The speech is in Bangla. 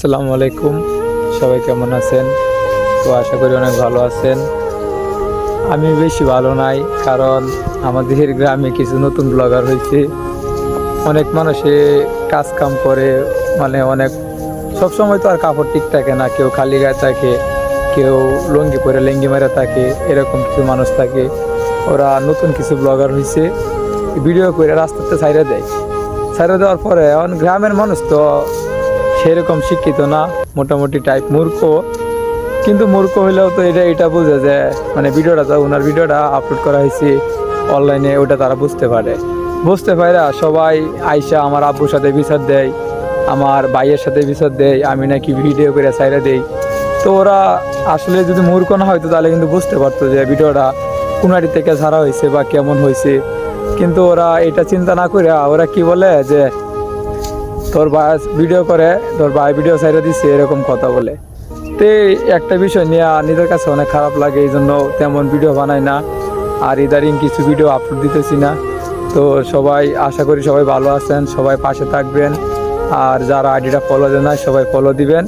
আসসালামু আলাইকুম, সবাই কেমন আছেন? তো আশা করি অনেক ভালো আছেন। আমি বেশি ভালো নাই, কারণ আমাদের গ্রামে কিছু নতুন ব্লগার হয়েছে। অনেক মানুষে কাজ কাম করে, মানে অনেক সবসময় তো আর কাপড় ঠিক থাকে না, কেউ খালি গায়ে থাকে, কেউ লুঙ্গি পরে লেঙ্গি মেরে থাকে, এরকম কিছু মানুষ থাকে। ওরা নতুন কিছু ব্লগার হয়েছে, ভিডিও করে রাস্তাতে ছাইড়া দেওয়ার পরে এখন গ্রামের মানুষ তো সেরকম শিক্ষিত না, মোটামুটি টাইপ মূর্খ। কিন্তু মূর্খ হইলেও তো এটা বুঝে যে মানে ওনার ভিডিওটা আপলোড করা হয়েছে অনলাইনে, ওটা তারা বুঝতে পারে সবাই আইসা আমার আব্বুর সাথে বিচার দেয়, আমার ভাইয়ের সাথে বিচার দেয় আমি নাকি ভিডিও করে ছাইড়া দেই। তো ওরা আসলে যদি মূর্খ না হয়তো তাহলে কিন্তু বুঝতে পারতো যে ভিডিওটা কোনারি থেকে ছাড়া হয়েছে বা কেমন হয়েছে। কিন্তু ওরা এটা চিন্তা না করে ওরা কি বলে যে তোর ভাই ভিডিও করে, তোর ভাই ভিডিও ছাইড়া দিচ্ছে, এরকম কথা বলে। তো একটা বিষয় নিয়ে নিজের কাছে অনেক খারাপ লাগে, এই জন্য তেমন ভিডিও বানাই না, আর ইদারিং কিছু ভিডিও আপলোড দিতেছি না। তো সবাই আশা করি সবাই ভালো আছেন, সবাই পাশে থাকবেন, আর যারা আইডিটা ফলো দেন না সবাই ফলো দিবেন।